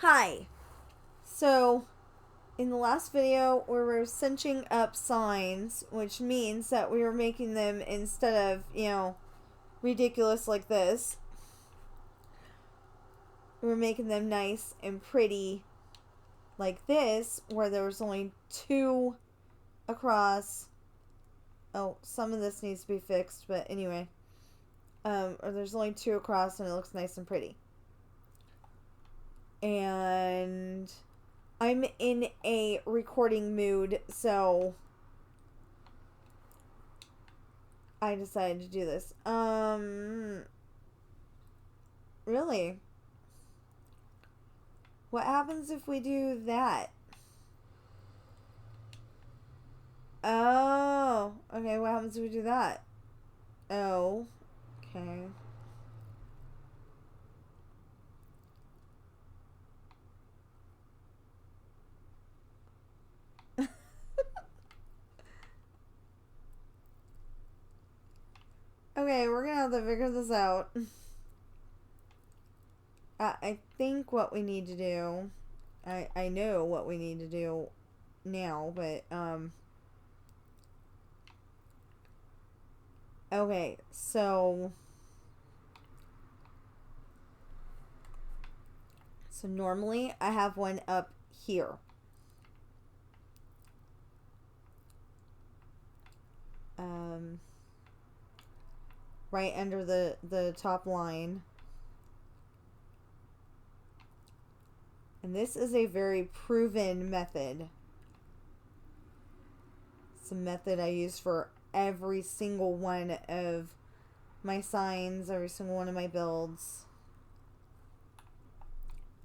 Hi. So, in the last video, we were cinching up signs, which means that we were making them instead of, ridiculous like this, we were making them nice and pretty like this, where there was only two across. Oh, some of this needs to be fixed, but anyway. Or there's only two across and it looks nice and pretty. And I'm in a recording mood, so I decided to do this. Really? What happens if we do that? Oh, okay, what happens if we do that? Oh, okay. Okay, we're gonna have to figure this out. I think what we need to do, I know what we need to do now, but, okay, so normally I have one up here. Right under the top line. And this is a very proven method. It's a method I use for every single one of my signs, every single one of my builds.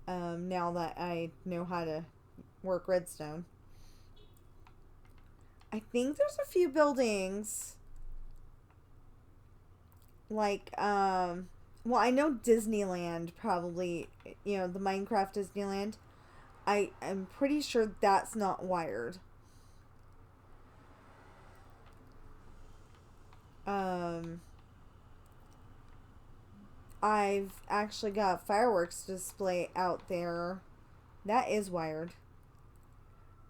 Now that I know how to work redstone. I think there's a few buildings like well, I know Disneyland probably, the Minecraft Disneyland. I'm pretty sure that's not wired. Um I've actually got a fireworks display out there. That is wired.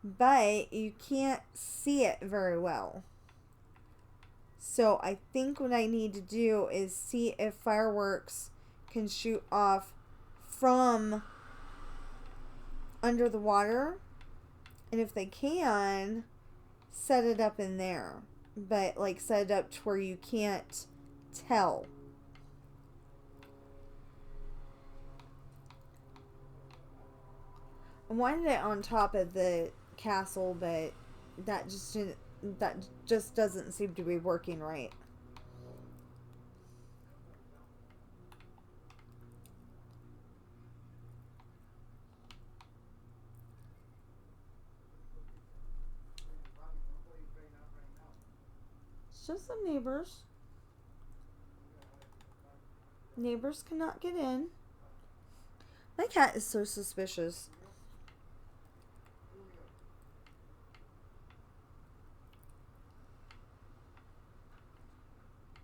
But you can't see it very well. So I think what I need to do is see if fireworks can shoot off from under the water. And if they can, set it up in there. But like set it up to where you can't tell. I wanted it on top of the castle, but that just didn't, that just doesn't seem to be working right. It's just the neighbors. Neighbors cannot get in. My cat is so suspicious.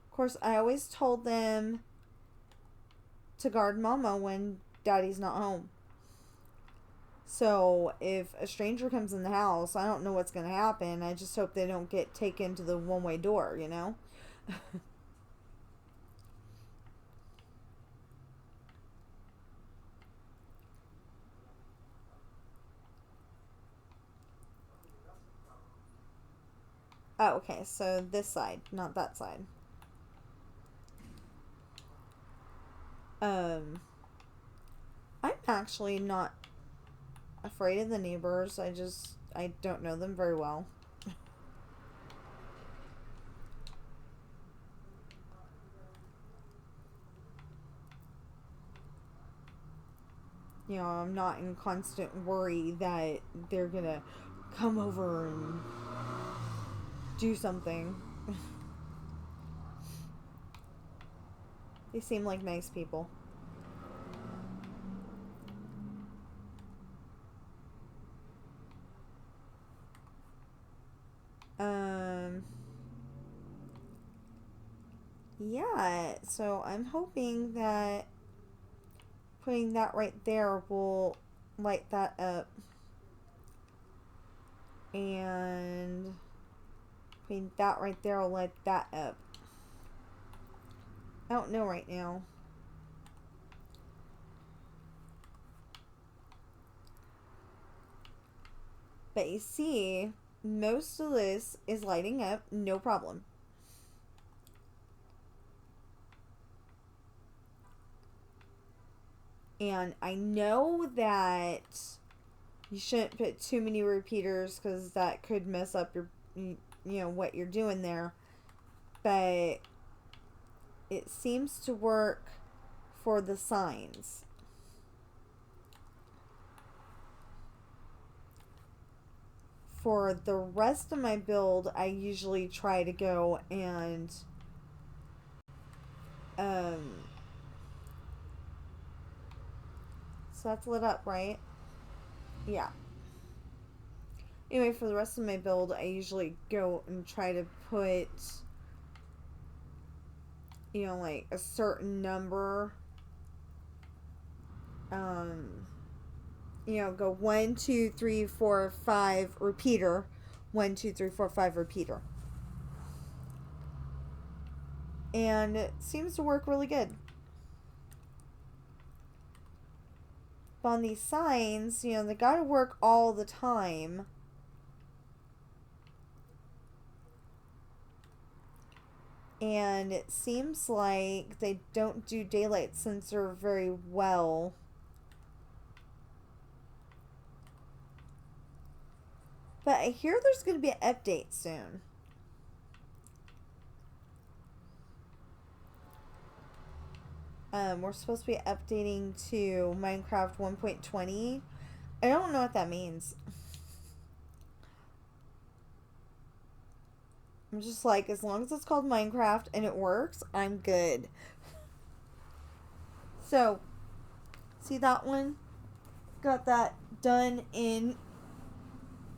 Of course, I always told them to guard Mama when Daddy's not home. So if a stranger comes in the house, I don't know what's going to happen. I just hope they don't get taken to the one-way door, you know? Oh, okay, so this side, not that side. Um, I'm actually not afraid of the neighbors. I don't know them very well. I'm not in constant worry that they're gonna come over and do something. They seem like nice people. Um, yeah, so I'm hoping that putting that right there will light that up. And I mean, that right there will light that up. I don't know right now. But you see, most of this is lighting up, no problem. And I know that you shouldn't put too many repeaters because that could mess up your, what you're doing there. But it seems to work for the signs. For the rest of my build, I usually try to go and so that's lit up, right? Yeah. Anyway, for the rest of my build, I usually go and try to put, like a certain number. Go 1, 2, 3, 4, 5 repeater. 1, 2, 3, 4, 5 repeater. And it seems to work really good. But on these signs, they gotta work all the time. And it seems like they don't do daylight sensor very well. But I hear there's going to be an update soon. We're supposed to be updating to Minecraft 1.20. I don't know what that means. I'm just like, as long as it's called Minecraft and it works, I'm good. So, see that one? Got that done in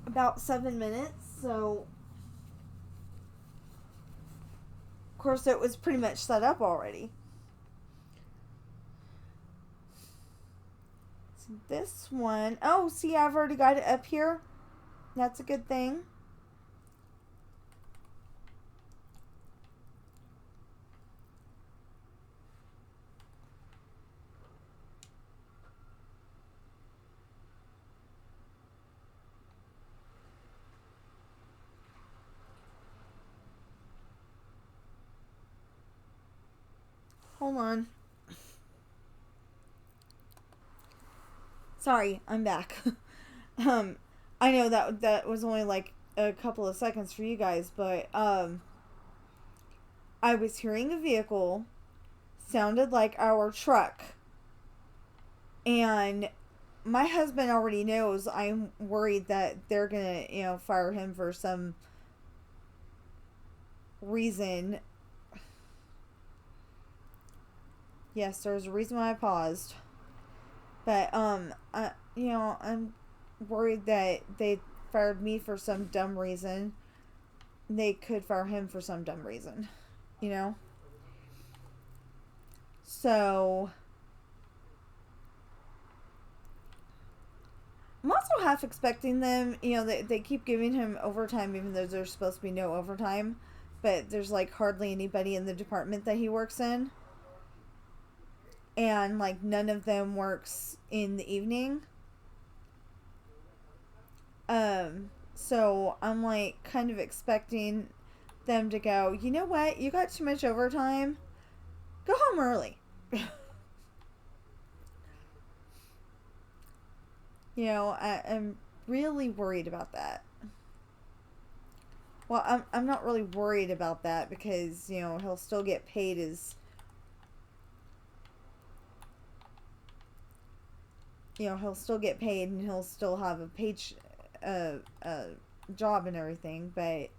about 7 minutes. So, of course, it was pretty much set up already. So this one, oh, see, I've already got it up here. That's a good thing. Hold on. Sorry, I'm back. I know that was only like a couple of seconds for you guys, but I was hearing a vehicle sounded like our truck. And my husband already knows I'm worried that they're going to, fire him for some reason. Yes, there's a reason why I paused. But I'm worried that they fired me for some dumb reason. They could fire him for some dumb reason, So I'm also half expecting them, they keep giving him overtime even though there's supposed to be no overtime, but there's like hardly anybody in the department that he works in. And like none of them works in the evening. So I'm like kind of expecting them to go, you know what, you got too much overtime, go home early. I'm really worried about that. Well, I'm not really worried about that because, he'll still get paid his, he'll still get paid and he'll still have a page, job and everything, but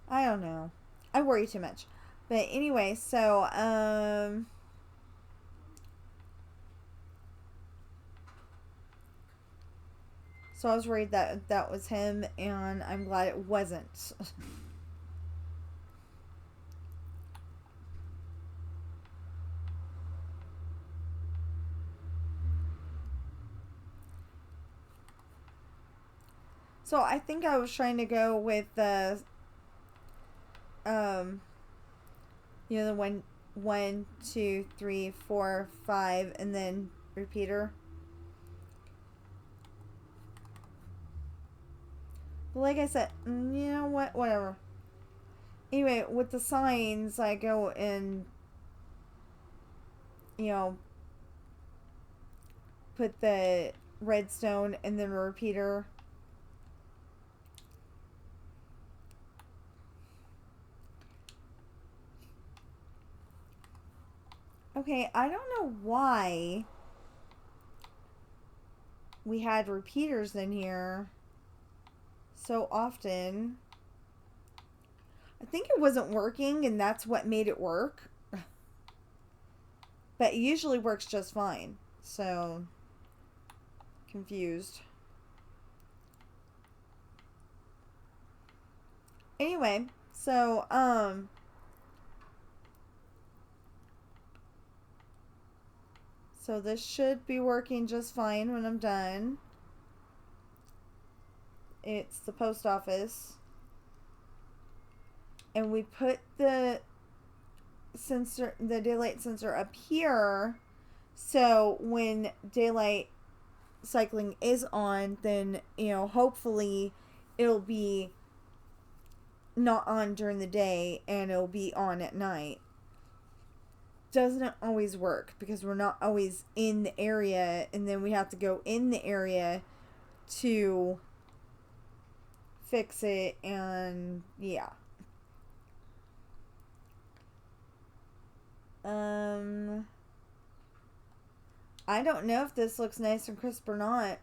I don't know. I worry too much. But anyway, so so I was worried that that was him, and I'm glad it wasn't. So I think I was trying to go with the the one, two, three, four, five, and then repeater. But like I said, you know what? Whatever. Anyway, with the signs, I go and you know put the redstone and then a repeater. Okay, I don't know why we had repeaters in here so often. I think it wasn't working and that's what made it work. But it usually works just fine. So, confused. Anyway, so, so this should be working just fine when I'm done. It's the post office. And we put the sensor, the daylight sensor up here. So when daylight cycling is on, then, hopefully it'll be not on during the day and it'll be on at night. Doesn't always work because we're not always in the area, and then we have to go in the area to fix it, and yeah. I don't know if this looks nice and crisp or not.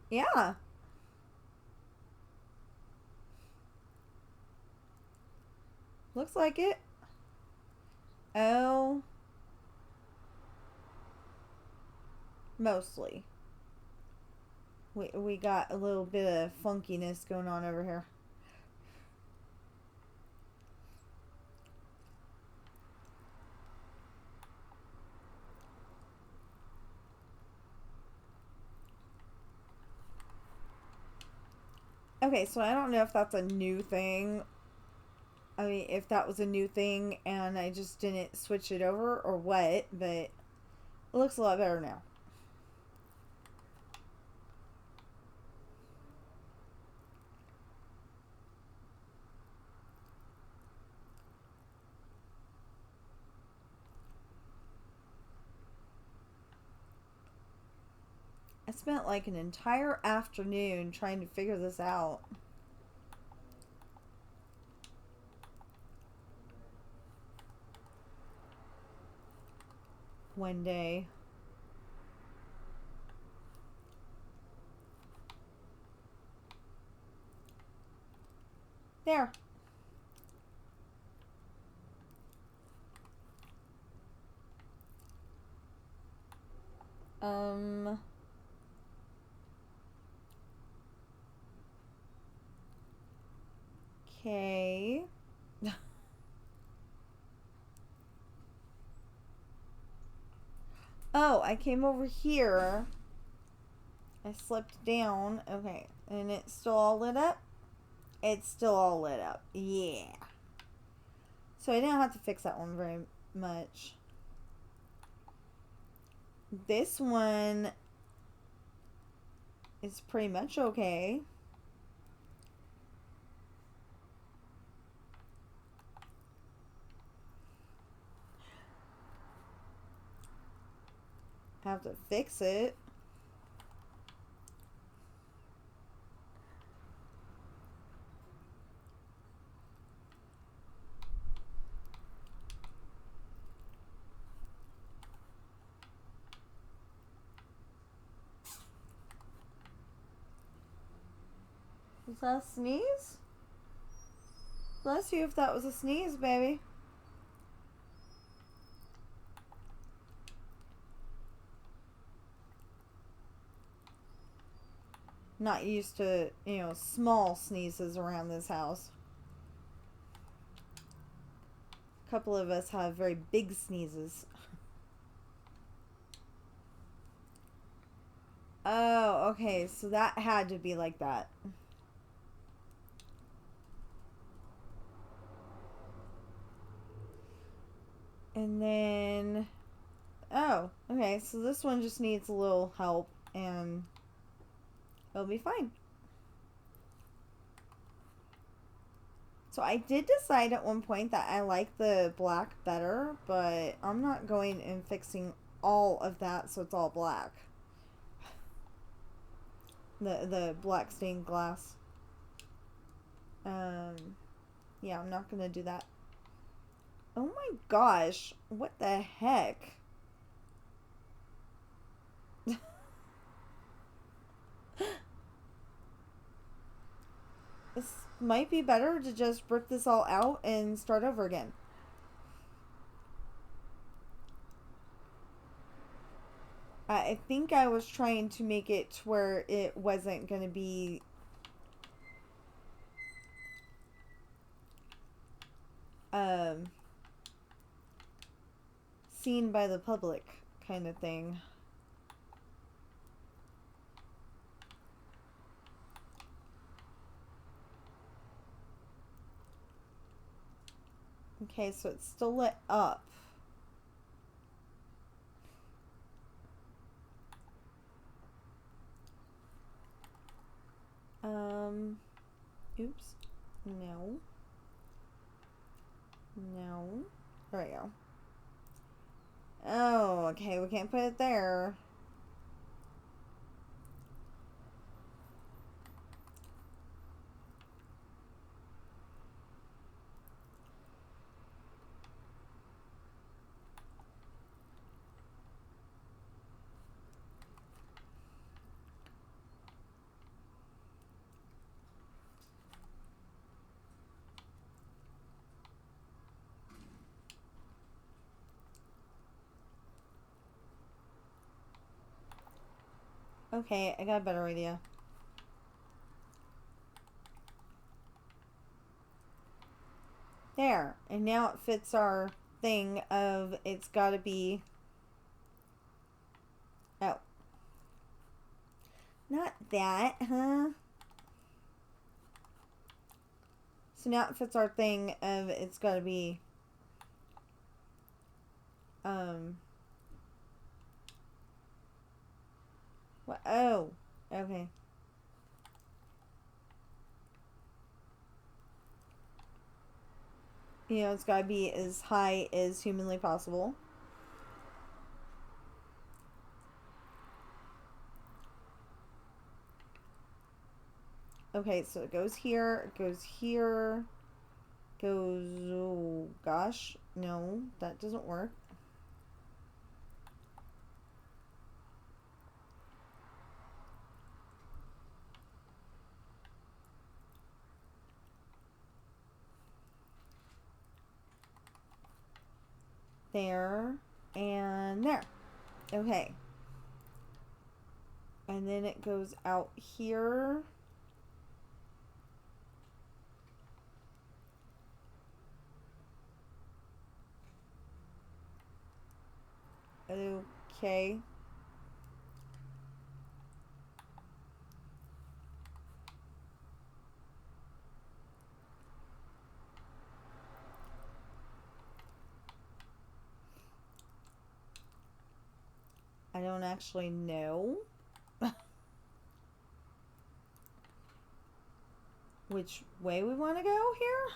Yeah. Looks like it. Oh. Mostly. We got a little bit of funkiness going on over here. Okay, so I don't know if that's a new thing. I mean, if that was a new thing and I just didn't switch it over or what, but it looks a lot better now. I spent like an entire afternoon trying to figure this out. One day. There. Okay. Oh, I came over here. I slipped down. Okay. And it's still all lit up? It's still all lit up. Yeah. So I didn't have to fix that one very much. This one is pretty much okay. Have to fix it. Was that a sneeze? Bless you if that was a sneeze, baby. Not used to, small sneezes around this house. couple of us have very big sneezes. Oh, okay, so that had to be like that. And then, oh, okay, so this one just needs a little help, and it'll be fine. So I did decide at one point that I like the black better, but I'm not going and fixing all of that so it's all black. The black stained glass. Yeah, I'm not gonna do that. Oh my gosh, what the heck? This might be better to just rip this all out and start over again. I think I was trying to make it to where it wasn't going to be seen by the public kind of thing. Okay, so it's still lit up. Oops. No. No. There we go. Oh, okay, we can't put it there. Okay, I got a better idea. There. And now it fits our thing of it's gotta be... Oh. Not that, huh? So now it fits our thing of it's gotta be... What? Oh. Okay. You know, it's gotta be as high as humanly possible. Okay, so it goes here, it goes here, goes, oh gosh, no, that doesn't work. There, and there. Okay. And then it goes out here. Okay. I don't actually know which way we want to go here.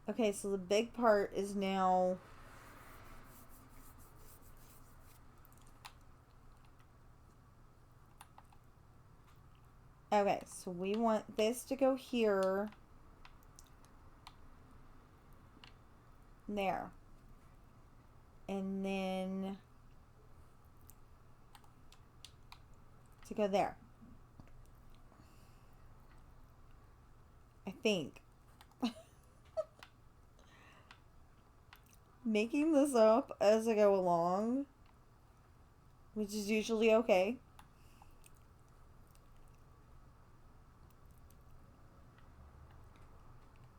Okay, so the big part is now... Okay, so we want this to go here. There. And then to go there. I think. Making this up as I go along, which is usually okay.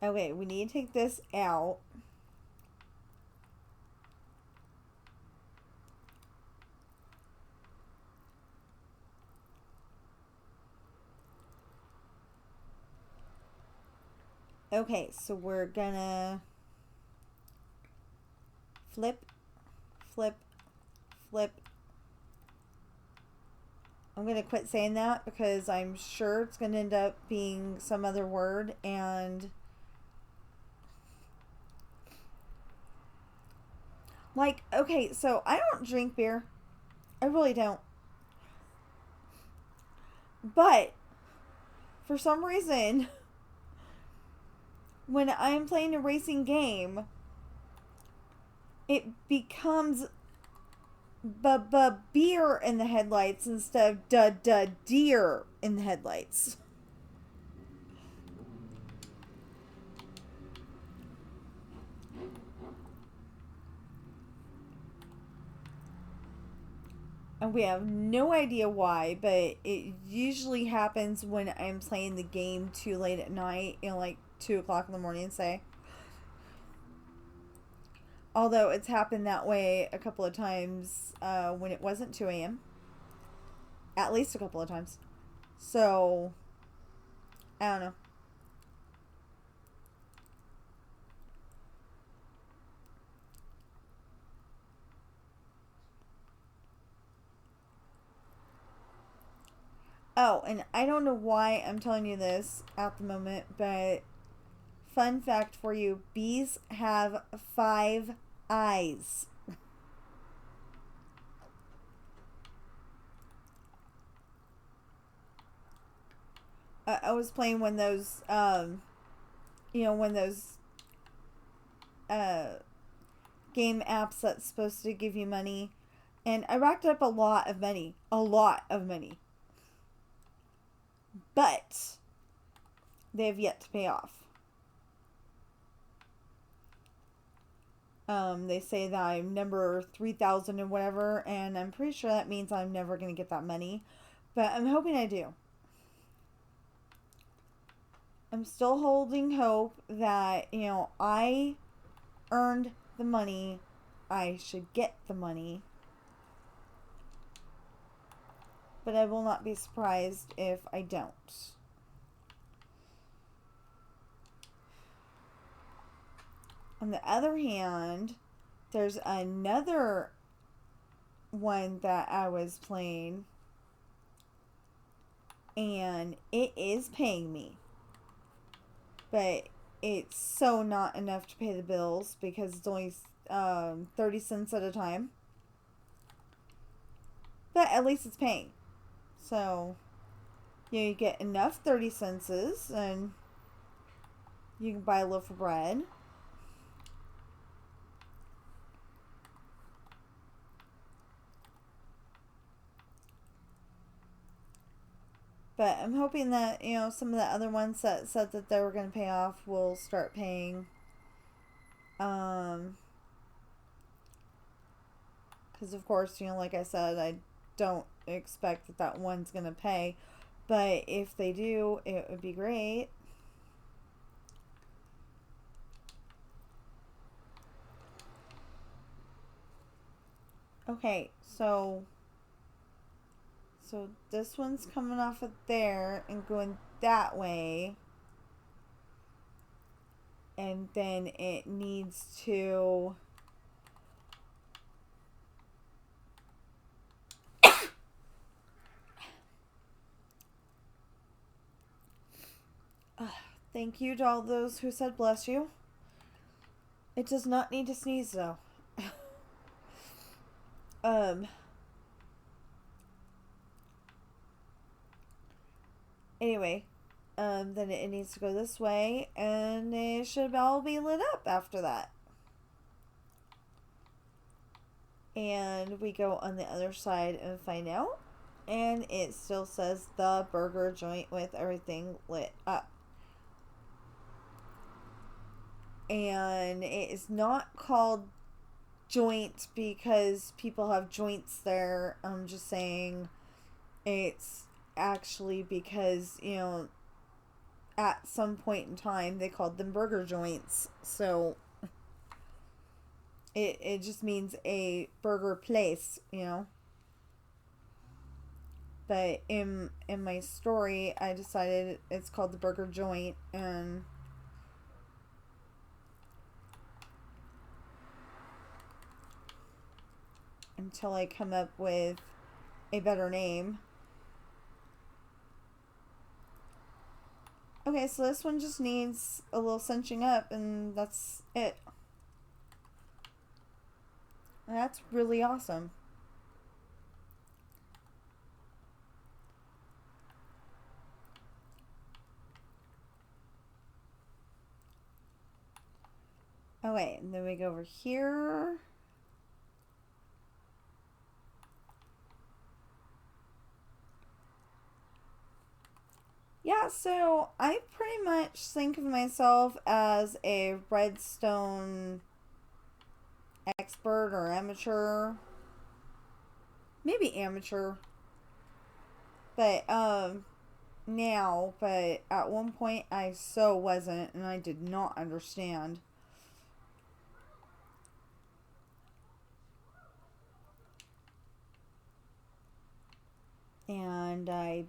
Okay, we need to take this out. Okay, so we're gonna flip, flip, flip. I'm gonna quit saying that because I'm sure it's gonna end up being some other word. And like, okay, so I don't drink beer. I really don't. But for some reason, when I'm playing a racing game, it becomes beer in the headlights instead of deer in the headlights. And we have no idea why, but it usually happens when I'm playing the game too late at night, like 2 o'clock in the morning, say. Although it's happened that way a couple of times when it wasn't 2 a.m. At least a couple of times. So, I don't know. Oh, and I don't know why I'm telling you this at the moment, but fun fact for you, bees have 5 eyes. I was playing one of those, one of those uh, game apps that's supposed to give you money, and I racked up a lot of money. A lot of money. But they have yet to pay off. They say that I'm number 3,000 and whatever, and I'm pretty sure that means I'm never going to get that money. But I'm hoping I do. I'm still holding hope that, I earned the money. I should get the money. But I will not be surprised if I don't. On the other hand, there's another one that I was playing, and it is paying me. But it's so not enough to pay the bills because it's only 30 cents at a time. But at least it's paying. So, you get enough 30 cents and you can buy a loaf of bread. But I'm hoping that, some of the other ones that said that they were going to pay off will start paying. Because, of course, like I said, I don't expect that one's going to pay. But if they do, it would be great. Okay, so this one's coming off of there and going that way. And then it needs to thank you to all those who said bless you. It does not need to sneeze though. Anyway, then it needs to go this way, and it should all be lit up after that. And we go on the other side and find out, and it still says the burger joint with everything lit up. And it is not called joint because people have joints there. I'm just saying it's actually because, at some point in time they called them burger joints. So it just means a burger place, you know. But in my story, I decided it's called the burger joint, and until I come up with a better name. Okay, so this one just needs a little cinching up, and that's it. That's really awesome. Okay, and then we go over here. Yeah, so I pretty much think of myself as a redstone expert or amateur. Maybe amateur. But now, but at one point I so wasn't, and I did not understand. And I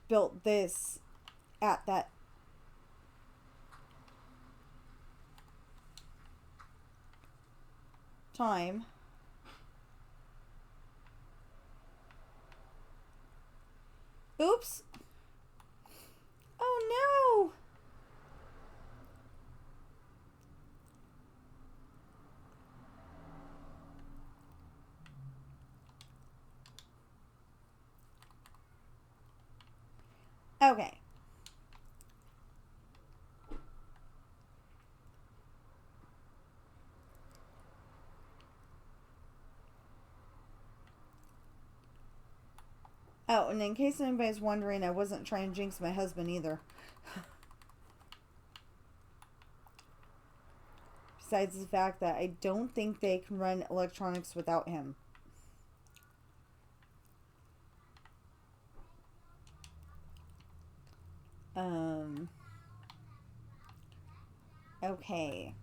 built this at that time. Oops. Oh no. Okay. Oh, and in case anybody's wondering, I wasn't trying to jinx my husband either. Besides the fact that I don't think they can run electronics without him. Okay.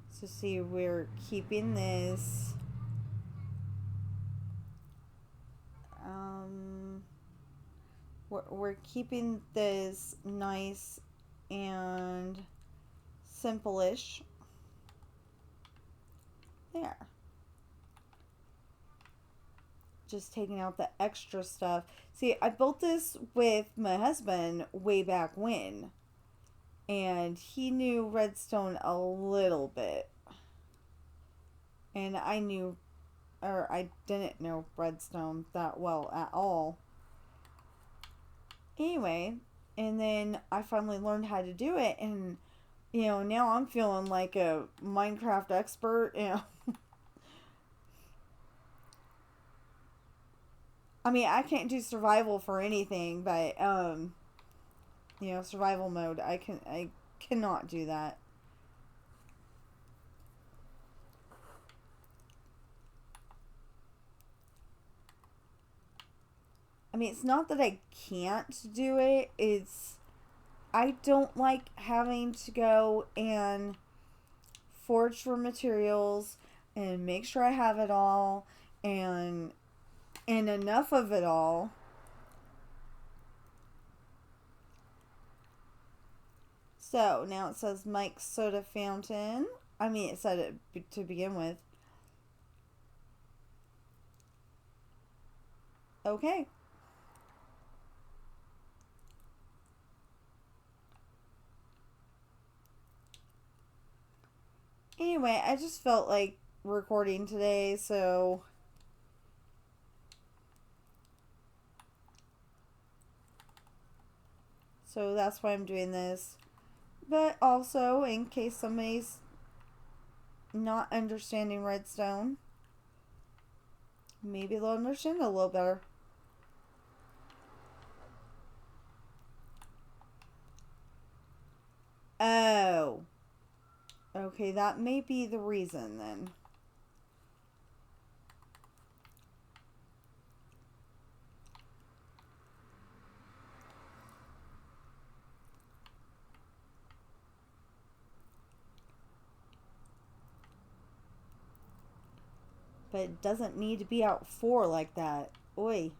So see, we're keeping this. We're keeping this nice and simple-ish. There. Just taking out the extra stuff. See, I built this with my husband way back when. And he knew redstone a little bit. And I knew, or I didn't know redstone that well at all. Anyway, and then I finally learned how to do it, and you know, now I'm feeling like a Minecraft expert, you know. I mean, I can't do survival for anything, but you know, survival mode, I cannot do that. I mean, it's not that I can't do it, it's I don't like having to go and forage for materials and make sure I have it all and enough of it all. So now it says Mike's Soda Fountain. I mean, it said it to begin with. Okay. Anyway, I just felt like recording today, so that's why I'm doing this. But also, in case somebody's not understanding redstone, maybe they'll understand it a little better. Oh. Okay, that may be the reason then. But it doesn't need to be out 4 like that. Oi.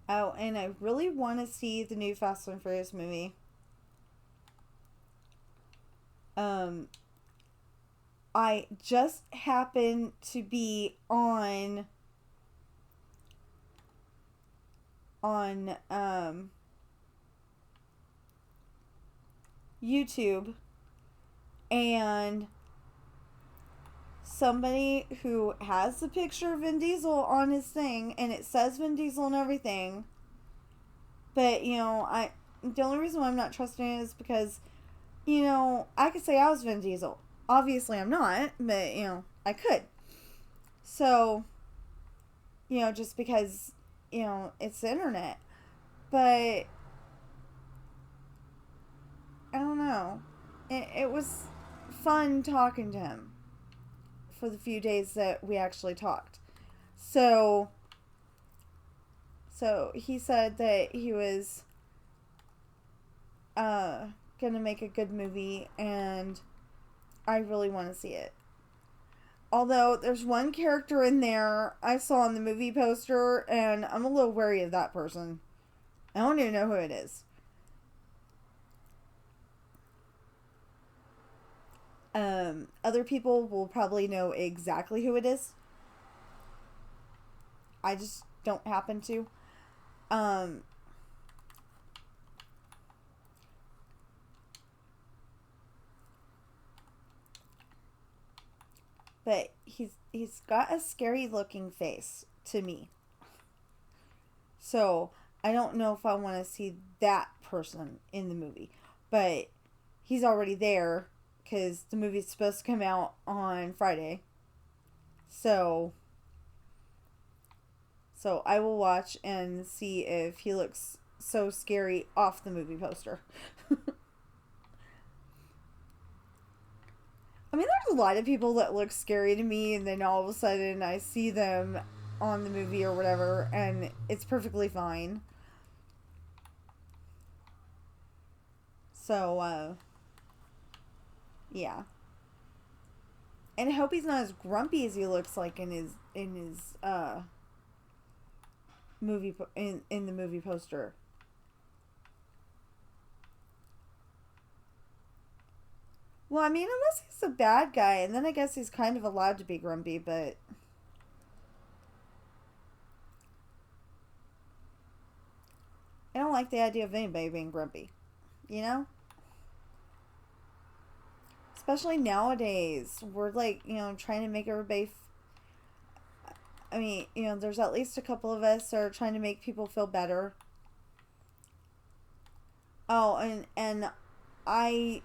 Oh, and I really want to see the new Fast and Furious movie. Um, I just happened to be on YouTube, and somebody who has the picture of Vin Diesel on his thing, and it says Vin Diesel and everything. But, the only reason why I'm not trusting it is because, I could say I was Vin Diesel. Obviously I'm not, but, I could. So, just because, it's the internet. But, I don't know. It was fun talking to him for the few days that we actually talked. So he said that he was gonna make a good movie, and I really want to see it. Although there's one character in there I saw in the movie poster, and I'm a little wary of that person. I don't even know who it is. Other people will probably know exactly who it is. I just don't happen to. But he's got a scary looking face to me. So I don't know if I want to see that person in the movie. But he's already there because the movie's supposed to come out on Friday. So I will watch and see if he looks so scary off the movie poster. I mean, there's a lot of people that look scary to me, and then all of a sudden I see them on the movie or whatever, and it's perfectly fine. So, yeah. And I hope he's not as grumpy as he looks like in his movie in the movie poster. Well, I mean, unless he's a bad guy, and then I guess he's kind of allowed to be grumpy, but I don't like the idea of anybody being grumpy. You know? Especially nowadays. We're like, trying to make everybody. I mean, there's at least a couple of us that are trying to make people feel better. Oh, and I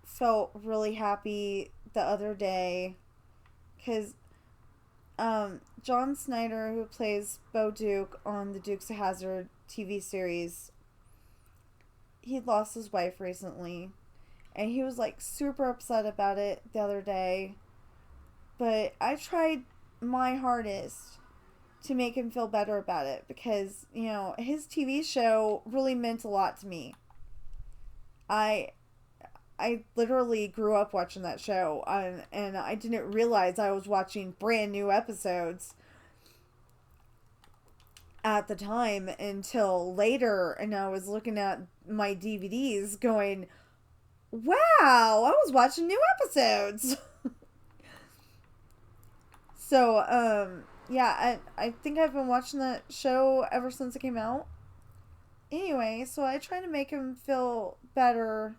felt really happy the other day because John Snyder, who plays Bo Duke on the Dukes of Hazzard TV series, he lost his wife recently, and he was like super upset about it the other day. But I tried my hardest to make him feel better about it because, his TV show really meant a lot to me. I literally grew up watching that show, and I didn't realize I was watching brand new episodes at the time until later, and I was looking at my DVDs going, wow, I was watching new episodes. So, yeah, I think I've been watching that show ever since it came out. Anyway, so I try to make him feel better,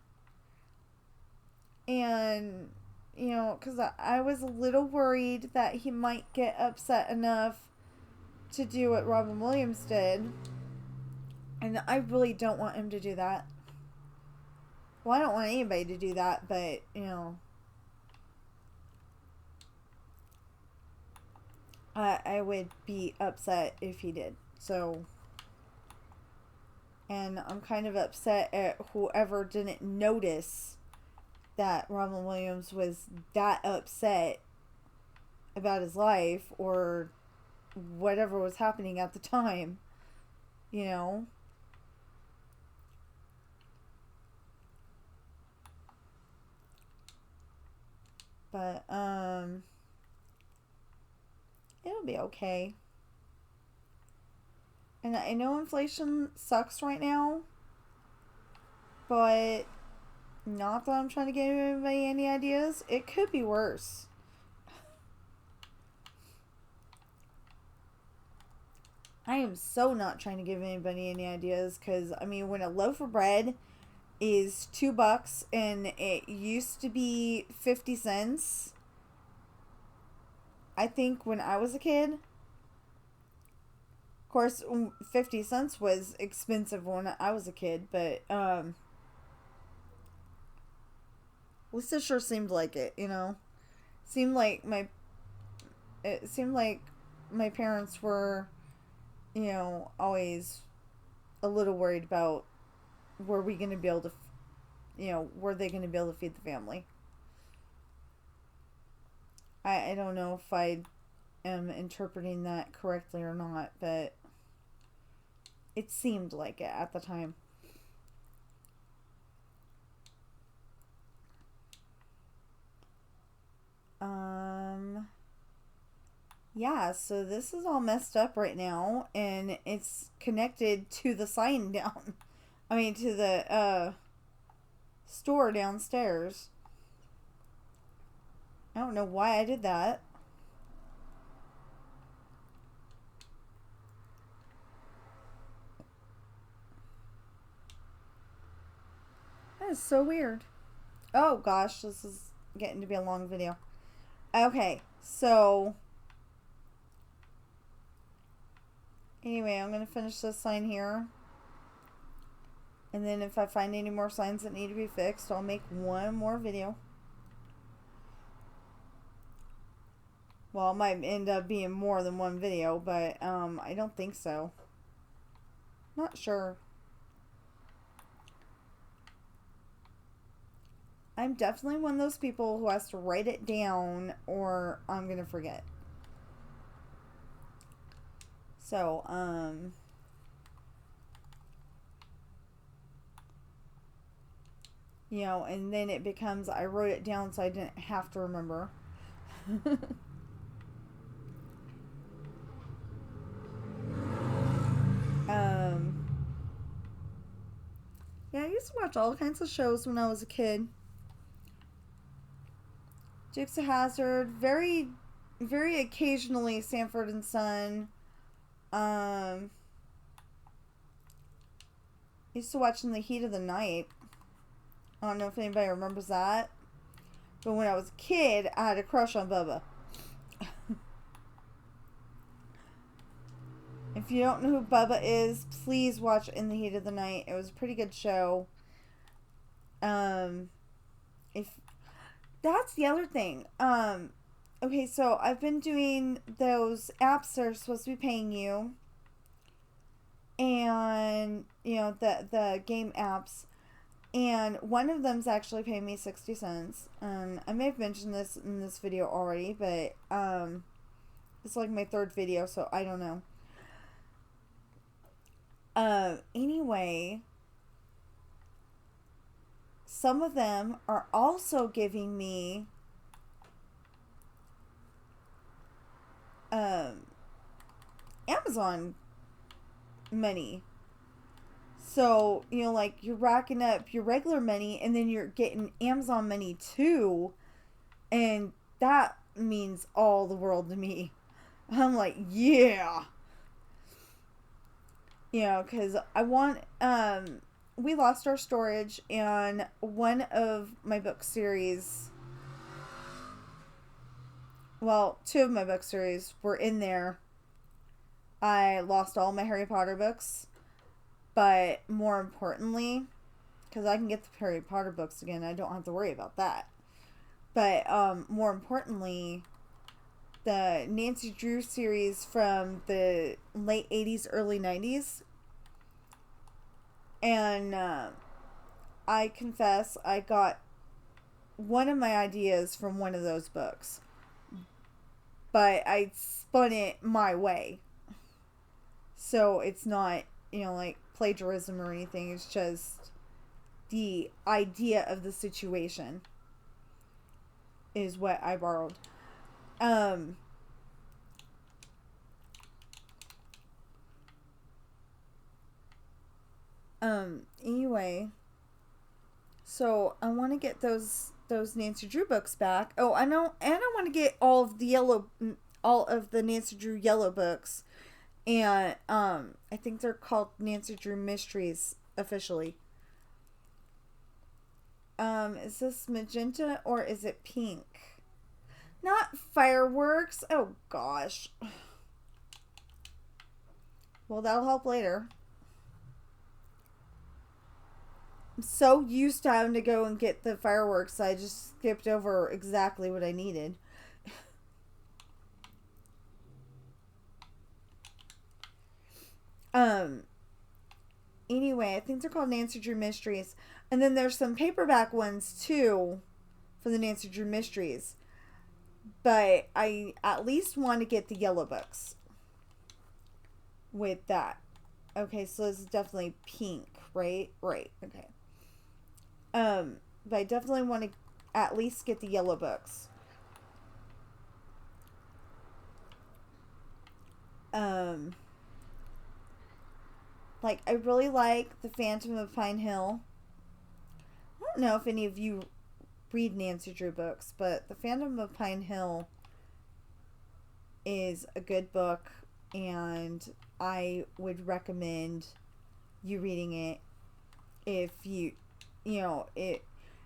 and, because I was a little worried that he might get upset enough to do what Robin Williams did, and I really don't want him to do that. Well, I don't want anybody to do that, but, I would be upset if he did. So, and I'm kind of upset at whoever didn't notice that Robin Williams was that upset about his life or whatever was happening at the time, you know. But it'll be okay. And I know inflation sucks right now, but not that I'm trying to give anybody any ideas. It could be worse. I am so not trying to give anybody any ideas because, I mean, when a loaf of bread is $2 and it used to be 50 cents, I think when I was a kid, of course, 50 cents was expensive when I was a kid, but at least it sure seemed like it, you know. Seemed like my it seemed like my parents were, you know, always a little worried about were we going to be able to, you know, were they going to be able to feed the family. I don't know if I am interpreting that correctly or not, but it seemed like it at the time. Yeah, so this is all messed up right now, and it's connected to the sign down. I mean, to the store downstairs. I don't know why I did that. That is so weird. Oh gosh, this is getting to be a long video. Okay, so anyway, I'm going to finish this sign here. And then if I find any more signs that need to be fixed, I'll make one more video. Well, it might end up being more than one video, but I don't think so. Not sure. I'm definitely one of those people who has to write it down or I'm going to forget. So, you know, and then it becomes I wrote it down so I didn't have to remember. Yeah, I used to watch all kinds of shows when I was a kid. Dukes of Hazzard, very, very occasionally Sanford and Son. I used to watch In the Heat of the Night. I don't know if anybody remembers that. But when I was a kid, I had a crush on Bubba. If you don't know who Bubba is, please watch In the Heat of the Night. It was a pretty good show. If that's the other thing. Okay, so I've been doing those apps that are supposed to be paying you, and you know the game apps, and one of them's actually paying me 60 cents. I may have mentioned this in this video already, but it's like my third video, so I don't know. Anyway, some of them are also giving me Amazon money. So, you know, like you're racking up your regular money and then you're getting Amazon money too. And that means all the world to me. I'm like, yeah. You know, because I want, we lost our storage and one of my book series, well, two of my book series were in there. I lost all my Harry Potter books, but more importantly, because I can get the Harry Potter books again, I don't have to worry about that. But more importantly, the Nancy Drew series from the late 80s, early 90s. And I confess, I got one of my ideas from one of those books. but I spun it my way. So it's not, like plagiarism or anything. It's just the idea of the situation is what I borrowed. Um, anyway, so I want to get those Nancy Drew books back. Oh, I know, and I want to get all of the Nancy Drew yellow books, and I think they're called Nancy Drew Mysteries officially. Is this magenta or is it pink? Not fireworks. Oh gosh. Well, that'll help later. I'm so used to having to go and get the fireworks, I just skipped over exactly what I needed. Um, anyway, I think they're called Nancy Drew Mysteries. And then there's some paperback ones too for the Nancy Drew Mysteries. But I at least want to get the yellow books with that. Okay, so this is definitely pink, right? Right, okay. But I definitely want to at least get the yellow books. Um, like, I really like The Phantom of Pine Hill. I don't know if any of you read Nancy Drew books, but The Phantom of Pine Hill is a good book, and I would recommend you reading it if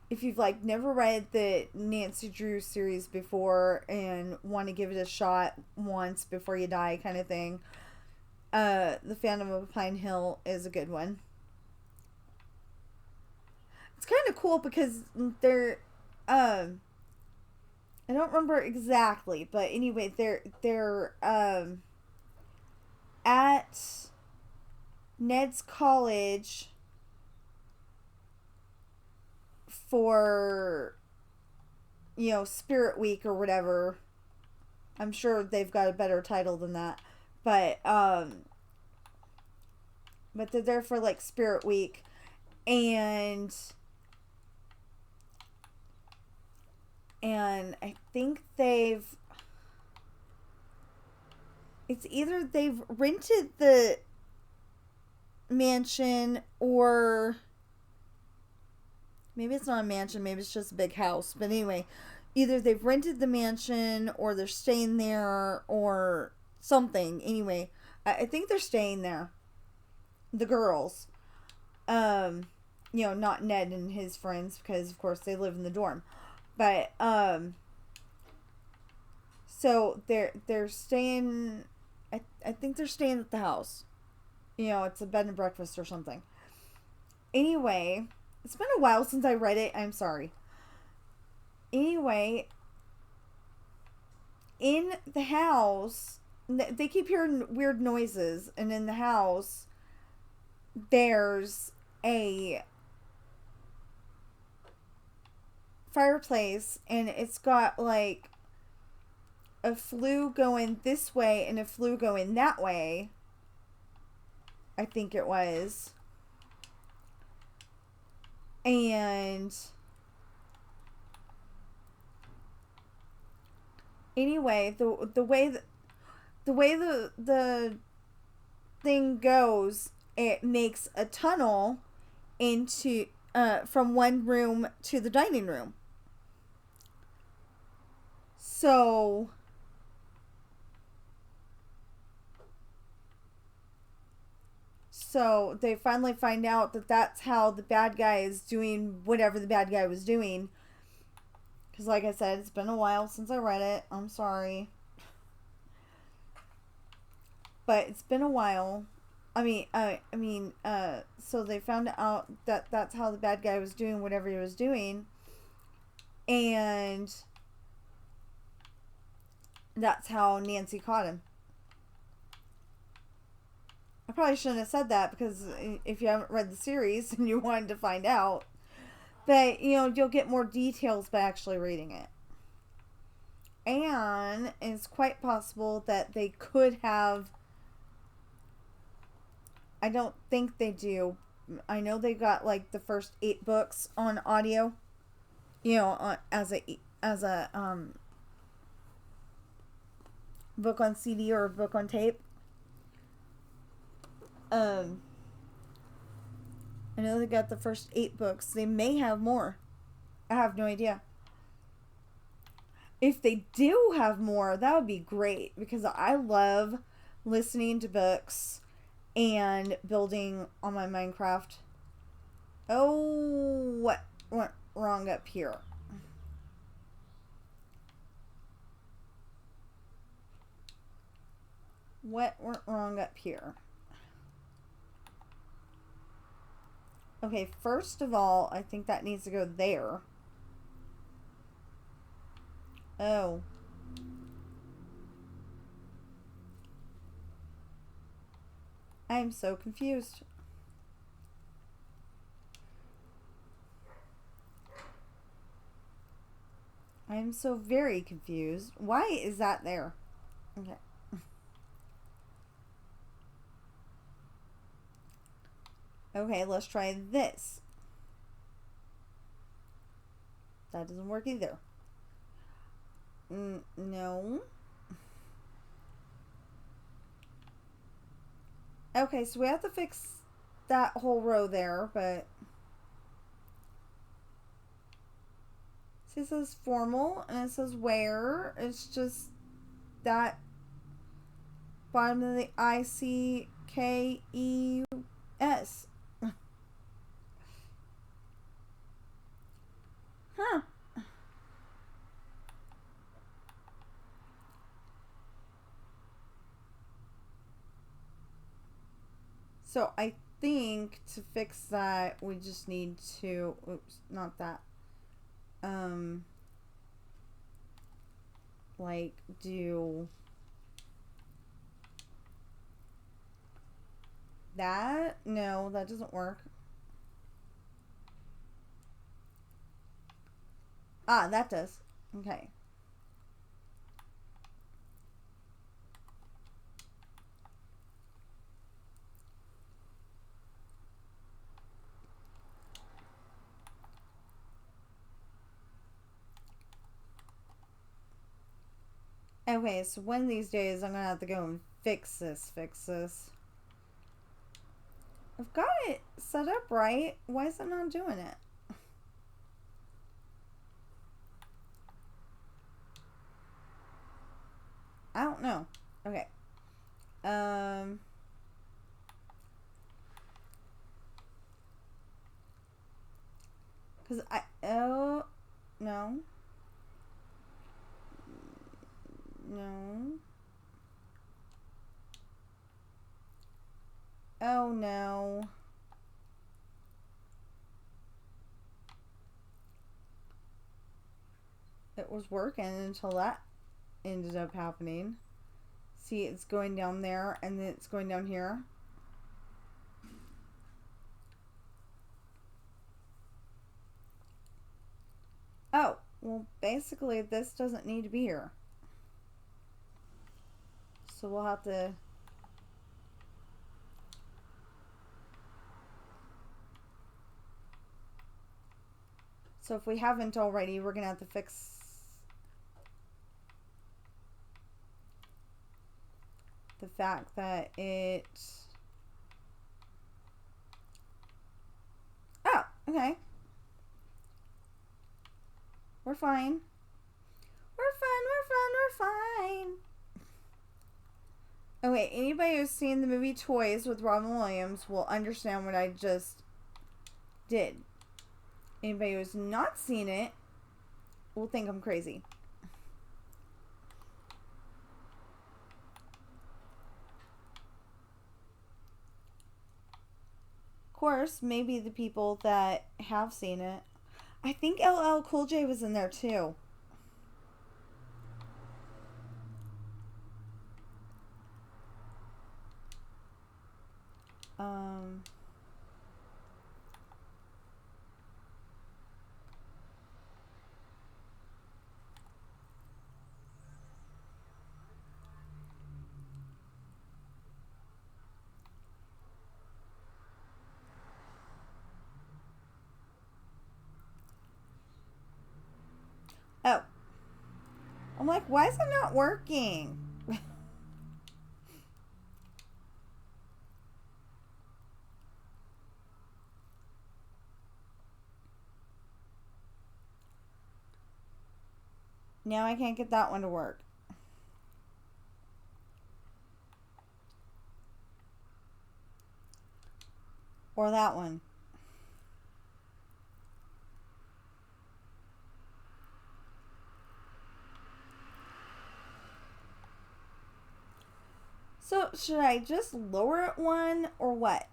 if you've like never read the Nancy Drew series before and want to give it a shot once before you die kind of thing. The Phantom of Pine Hill is a good one. It's kind of cool because they're I don't remember exactly, but anyway, they're at Ned's college for Spirit Week or whatever. I'm sure they've got a better title than that, but they're there for like Spirit Week, and I think it's either they've rented the mansion, or maybe it's not a mansion, maybe it's just a big house. But anyway, either they've rented the mansion or they're staying there or something. Anyway, I think they're staying there. The girls. Not Ned and his friends, because of course they live in the dorm. But so they're staying, I think they're staying at the house. It's a bed and breakfast or something. Anyway, it's been a while since I read it. I'm sorry. Anyway, in the house, they keep hearing weird noises, and in the house, there's a fireplace, and it's got like a flue going this way and a flue going that way. I think it was. And anyway, the way the thing goes, it makes a tunnel into from one room to the dining room. So they finally find out that that's how the bad guy is doing whatever the bad guy was doing. Because like I said, it's been a while since I read it. I'm sorry. But it's been a while. So they found out that that's how the bad guy was doing whatever he was doing. And that's how Nancy caught him. I probably shouldn't have said that, because if you haven't read the series and you wanted to find out. But, you'll get more details by actually reading it. And it's quite possible that they could have. I don't think they do. I know they got like the first 8 books on audio, you know, as a book on CD or a book on tape. I know they got the first 8 books. They may have more. I have no idea. If they do have more, that would be great because I love listening to books and building on my Minecraft. Oh, what went wrong up here? What went wrong up here? Okay, first of all, I think that needs to go there. Oh. I am so confused. I am so very confused. Why is that there? Okay. Okay, let's try this. That doesn't work either. No. Okay, so we have to fix that whole row there, but... See, it says formal, and it says where. It's just that bottom of the ICKES. Huh. So I think to fix that, we just need to, oops, not that. Like do that. No, that doesn't work. Ah, that does. Okay. Okay, so one of these days I'm gonna have to go and fix this. I've got it set up right. Why is it not doing it? I don't know. Okay. Because oh, no. No. Oh, no. It was working until that ended up happening. See, it's going down there, and then it's going down here. Oh, well, basically, this doesn't need to be here. So we'll have to... So if we haven't already, we're going to have to fix the fact that it... Oh, okay. We're fine. We're fine. Okay, anybody who's seen the movie Toys with Robin Williams will understand what I just did. Anybody who's not seen it will think I'm crazy. Of course, maybe the people that have seen it. I think LL Cool J was in there too. I'm like, why is it not working? Now I can't get that one to work. Or that one. So, should I just lower it one or what?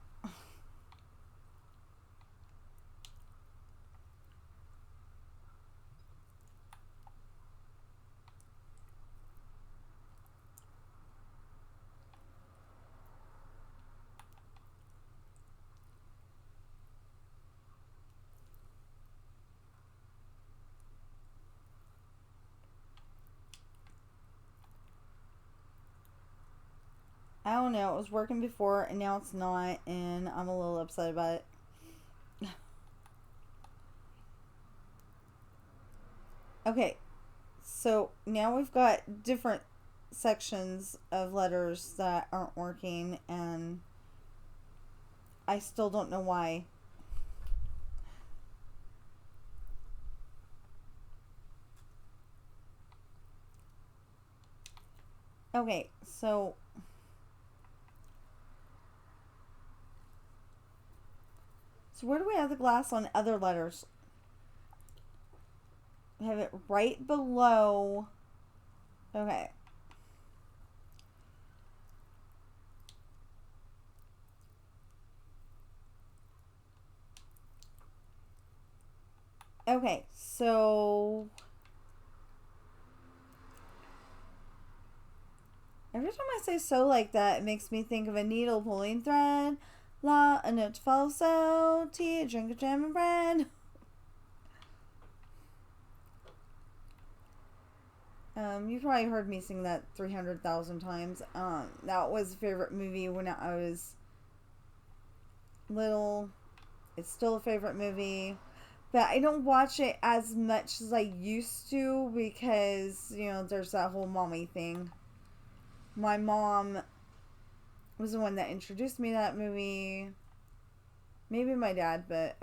I don't know. It was working before and now it's not, and I'm a little upset about it. Okay, so now we've got different sections of letters that aren't working, and I still don't know why. Okay, so where do we have the glass on other letters? We have it right below. Okay. Okay, so every time I say so like that, it makes me think of a needle pulling thread. La, a note to follow, so, tea, a drink of jam and bread. You probably heard me sing that 300,000 times. That was a favorite movie when I was little. It's still a favorite movie. But I don't watch it as much as I used to because, you know, there's that whole mommy thing. My mom was the one that introduced me to that movie. Maybe my dad, but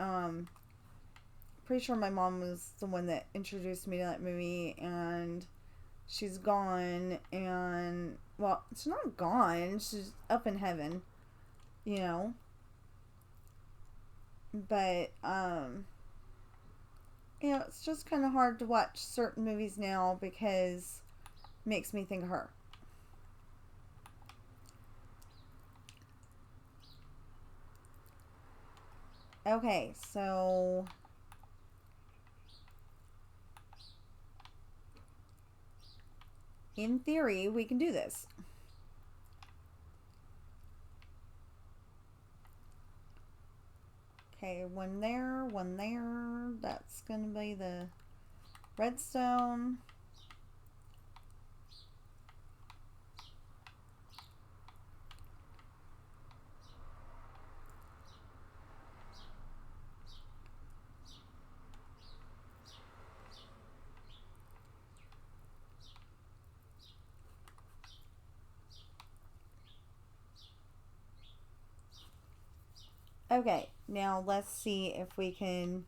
pretty sure my mom was the one that introduced me to that movie, and she's gone, and well, she's not gone, she's up in heaven, you know. But you know, it's just kind of hard to watch certain movies now because it makes me think of her. Okay, so in theory, we can do this. Okay, one there, one there. That's going to be the redstone. Okay, now let's see if we can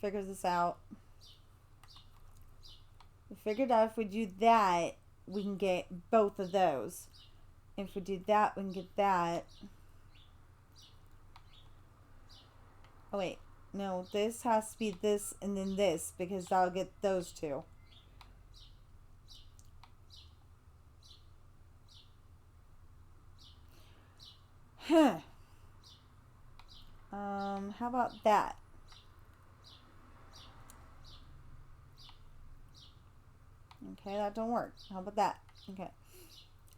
figure this out. We figured out if we do that, we can get both of those. If we do that, we can get that. Oh, wait. No, this has to be this and then this because that'll get those two. Huh. How about that? Okay, that don't work. How about that? Okay.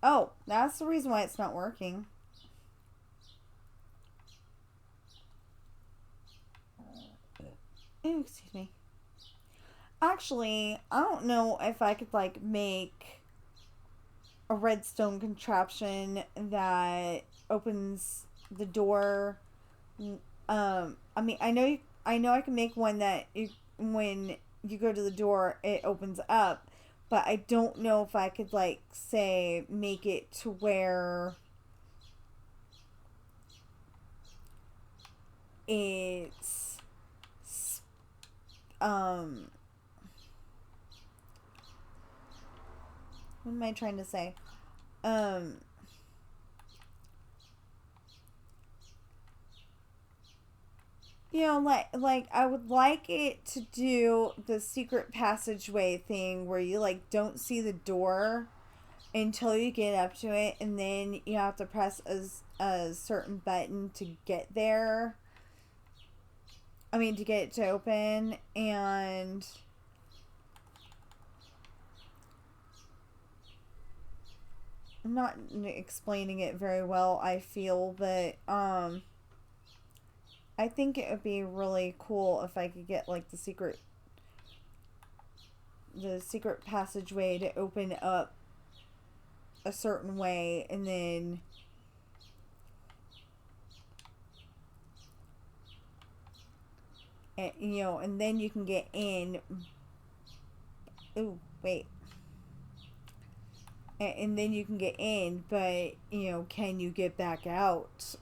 Oh, that's the reason why it's not working. Ooh, excuse me. Actually, I don't know if I could, like, make a redstone contraption that opens the door. I mean, I know I can make one that when you go to the door, it opens up. But I don't know if I could, like, say, make it to where it's, what am I trying to say? You know, like I would like it to do the secret passageway thing where you like don't see the door until you get up to it, and then you have to press a certain button to get there. I mean, to get it to open, and I'm not explaining it very well, I feel, but I think it would be really cool if I could get like the secret passageway to open up a certain way, and then and then you can get in. Ooh, wait. And then you can get in, but can you get back out?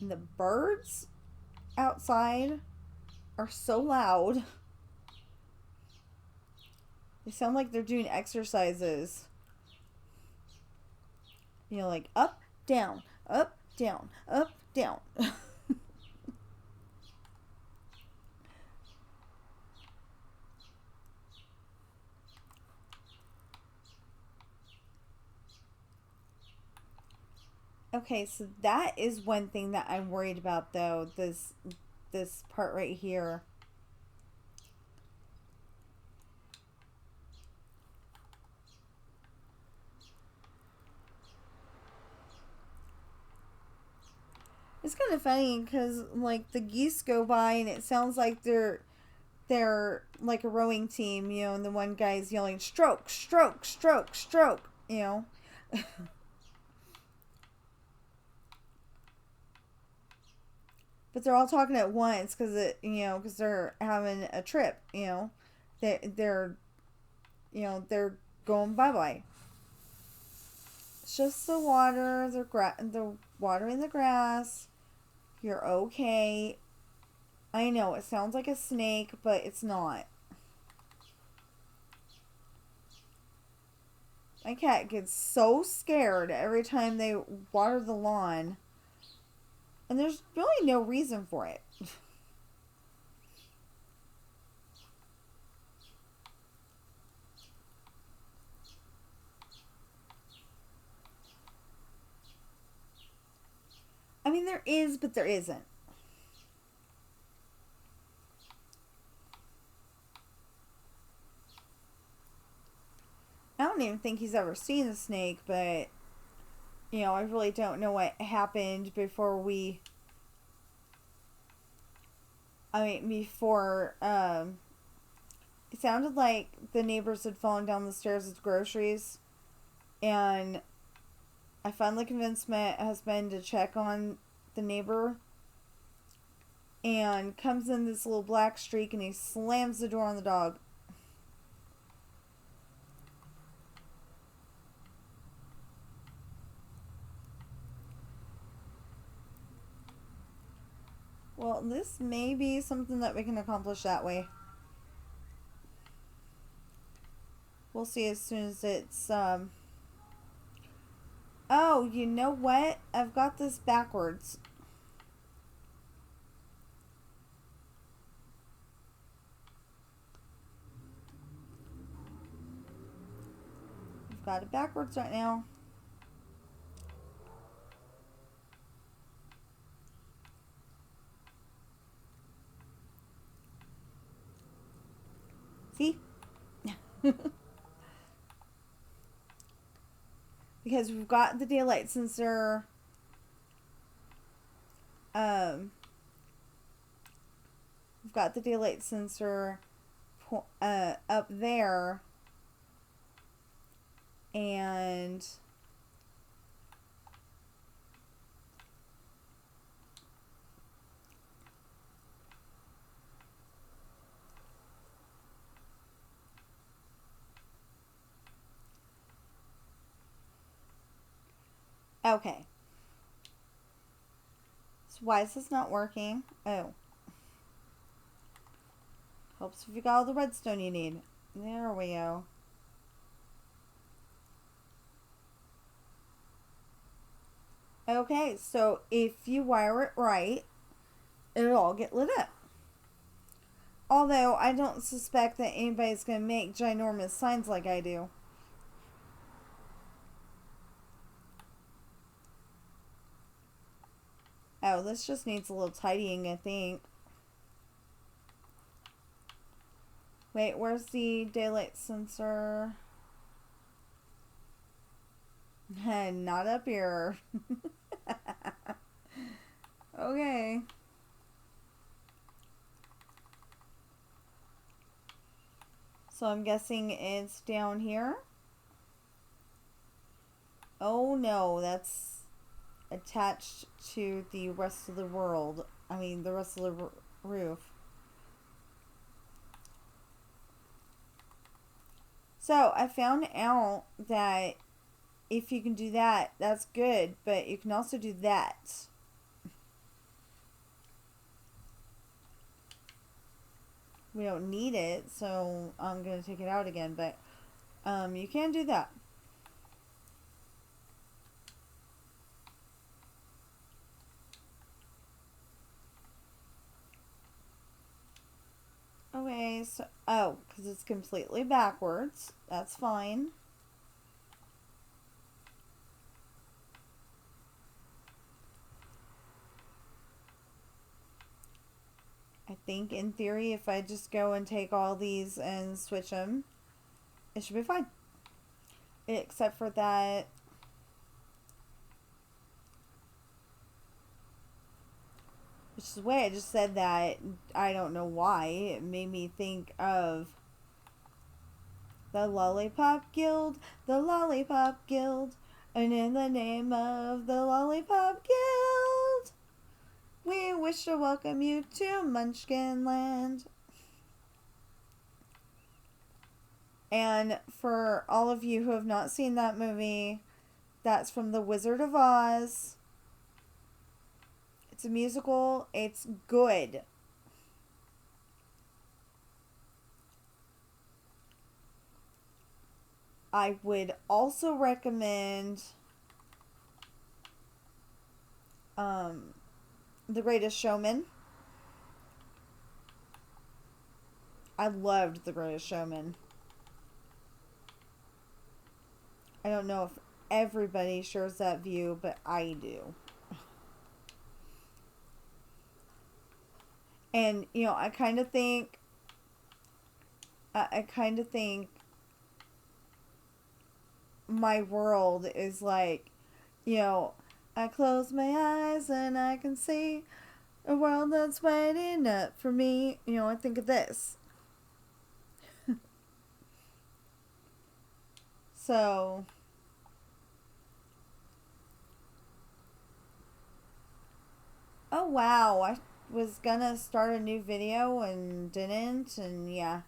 And the birds outside are so loud. They sound like they're doing exercises. Like up, down, up, down, up, down. Okay, so that is one thing that I'm worried about, though. This part right here. It's kind of funny because like the geese go by and it sounds like they're like a rowing team, and the one guy's yelling stroke, stroke, stroke, stroke. But they're all talking at once because because they're having a trip. They're they're going bye bye. It's just the water, the water in the grass. You're okay. I know it sounds like a snake, but it's not. My cat gets so scared every time they water the lawn, and there's really no reason for it. I mean, there is, but there isn't. I don't even think he's ever seen a snake, but I really don't know what happened before we. I mean, before it sounded like the neighbors had fallen down the stairs with groceries, and I finally convinced my husband to check on the neighbor, and comes in this little black streak, and he slams the door on the dog. Well, this may be something that we can accomplish that way. We'll see as soon as it's, Oh, you know what? I've got this backwards. I've got it backwards right now. See? Because we've got the daylight sensor we've got the daylight sensor up there, and okay. So why is this not working? Oh. Helps if you got all the redstone you need. There we go. Okay, so if you wire it right, it'll all get lit up. Although, I don't suspect that anybody's going to make ginormous signs like I do. Oh, this just needs a little tidying, I think. Wait, where's the daylight sensor? Not up here. Okay. So I'm guessing it's down here. Oh no, that's attached to the rest of the world. I mean, the rest of the roof. So I found out that if you can do that, that's good, but you can also do that. We don't need it, so I'm going to take it out again, but you can do that. Okay, so, oh, because it's completely backwards. That's fine. I think in theory, if I just go and take all these and switch them, it should be fine. Except for that. Which is the way I just said that. I don't know why. It made me think of the Lollipop Guild. The Lollipop Guild. And in the name of the Lollipop Guild, we wish to welcome you to Munchkin Land. And for all of you who have not seen that movie, that's from The Wizard of Oz. It's a musical. It's good. I would also recommend The Greatest Showman. I loved The Greatest Showman. I don't know if everybody shares that view, but I do. And, you know, I kind of think my world is like, you know, I close my eyes and I can see a world that's waiting up for me. You know, I think of this. So, oh wow, I was gonna start a new video and didn't, and yeah.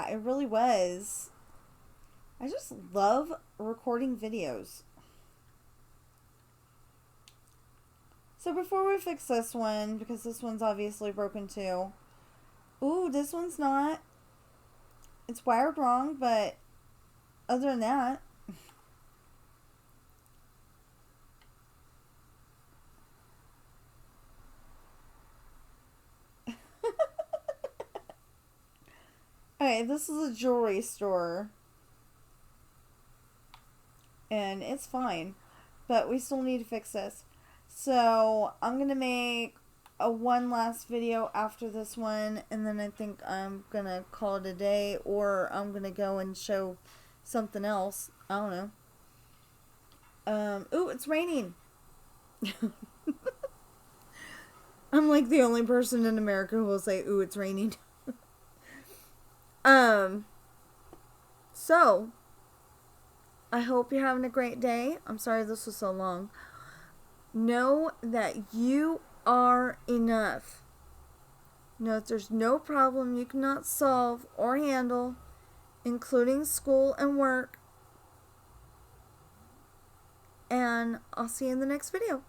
It really was. I just love recording videos. So before we fix this one, because this one's obviously broken too. Ooh, this one's not. It's wired wrong, but other than that. Okay, this is a jewelry store. And it's fine. But we still need to fix this. So, I'm going to make a one last video after this one. And then I think I'm going to call it a day. Or I'm going to go and show something else. I don't know. Ooh, it's raining. I'm like the only person in America who will say, ooh, it's raining. So, I hope you're having a great day. I'm sorry this was so long. Know that you are enough. Know that there's no problem you cannot solve or handle, including school and work. And I'll see you in the next video.